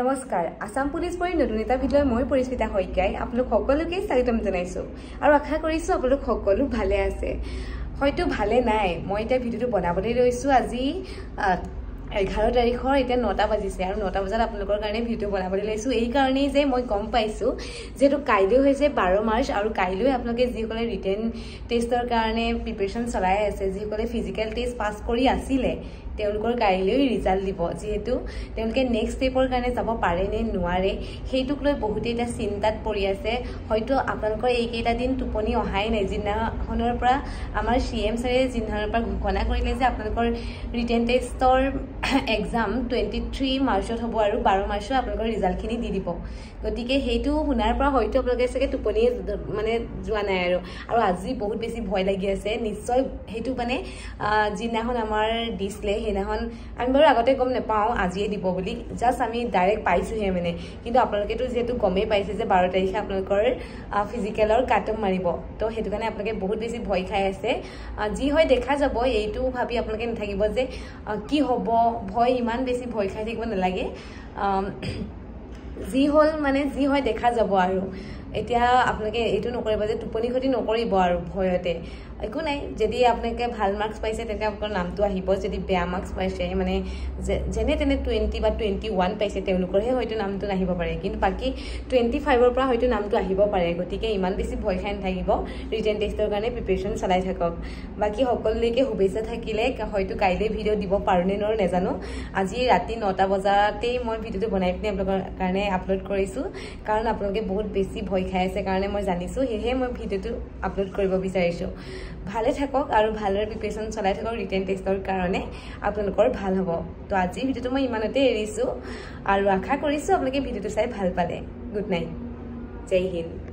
নমস্কাৰ আসাম পুলিচ পৰি নতুন এটা ভিডিঅ মই পৰিস্মিতা হয়কাই আপোনালোক সকলোকে স্বাগতম জনাইছো আৰু আশা কৰিছো আপোনালোক সকলো ভালে আছে হয়তো ভালে নাই মই এটা ভিডিঅটো বনাবলৈ লৈছো আজি 11 তাৰিখৰ এতিয়া 9টা বাজিছে আৰু 9টা বজাত আপোনালোকৰ কাৰণে ভিডিঅ বনাবলৈ লৈছো এই কাৰণে যে মই গম পাইছো যেটো কাইলৈ হৈছে 12 মাৰ্চ আৰু কাইলৈ আপোনালোকে যিসকলে ৰিটেন টেষ্টৰ কাৰণে প্ৰিপাৰেচন চলাই আছে যিসকলে ফিজিক্যাল টেষ্ট পাস কৰি আছিলে তেওঁলোকৰ কাইলৈ ৰিজাল্ট দিব যেহেতু তেওঁলোকে নেক্সট স্টেপৰ কাৰণে যাব পাৰে নে নোৱাৰে হেতুক লৈ বহুতে এটা চিন্তাত পৰি আছে হয়তো আপোনালোকৰ এইকেইটা দিন টোপনি অহাই নাই জিনাখনৰ পৰা আমাৰ সিএম ছাৰে জিনাখনৰ পৰা ঘোষণা কৰিলে যে আপোনালোকৰ ৰিটেন টেষ্টৰ এক্সাম 23 মাৰ্চত হ'ব আৰু 12 মাৰ্চত আপোনালোকৰ ৰিজাল্টখিনি দি দিব গতিকে হেতু শুনাৰ পৰা হয়তো আপোনালোকে সকে টোপনি মানে যোৱা নাই আৰু আজি বহুত বেছি ভয় লাগি আছে নিশ্চয় হেতু মানে জিনাখন আমাৰ দিছলে হেনাখন আমি বাৰু আগতে গম নেপাও আজিয়ে দিব বুলি জাস্ট আমি ডাইৰেক্ট পাইছো হে মানে কিন্তু আপোনালোকেটো যেহেতু গমে পাইছে যে 12 তাৰিখে আপোনালোকৰ ফিজিক্যালৰ কাটম মাৰিব তো হেতু কাৰণে আপোনালোকে বহুত বেছি ভয় খাই আছে যি হয় দেখা যাব এইটো ভাবি আপোনালোকে নাথাকিব যে কি হ'ব ভয় ইমান বেছি ভয় খাই থাকিব নালাগে যি হল মানে যি হয় দেখা যাব আৰু এতিয়া আপোনালোকে এইটো নকৰিব যে টোপনি খতি নকৰিব আৰু ভয়তে একো নাই যদি আপোনালোকে ভাল মাৰ্কস পাইছে তেন্তে আপোনাৰ নামটো আহিব যদি বেয়া মাৰ্কস পাইছে মানে যেনে তেনে 20 বা 21 পাইছে তেওঁলোকৰহে হয়তো নামটো নাহিব পাৰে কিন্তু বাকি 25 ৰ পৰা হয়তো নামটো আহিব পাৰে গতিকে ইমান বেছি ভয় খাই নাথাকিব ৰিটেন টেষ্টৰ কাৰণে প্ৰিপাৰেচন চলাই থাকক বাকি সকলোলৈকে শুভেচ্ছা থাকিলে হয়তো কাইলৈ ভিডিঅ দিব পাৰোনে নৰ নেজানো আজি ৰাতি 9টা বজাতেই মই ভিডিঅটো বনাই পিনে আপোনালোকৰ কাৰণে আপলোড কৰিছো কাৰণ আপোনালোকে বহুত বেছি ভয় খাই আছে কাৰণে মই জানিছো হেহে মই ভিডিঅটো আপলোড কৰিব বিচাৰিছো ভালে থাকক আৰু ভালৰে প্ৰিপাৰেচন চলাই থাকক ৰিটেন টেষ্টৰ কাৰণে আপোনালোকৰ ভাল হ'ব তো আজি ভিডিঅটো মই ইমানতে এৰিছো আৰু আশা কৰিছো আপোনালোকে ভিডিঅটো চাই ভাল পালে গুড নাইট জয় হিন্দ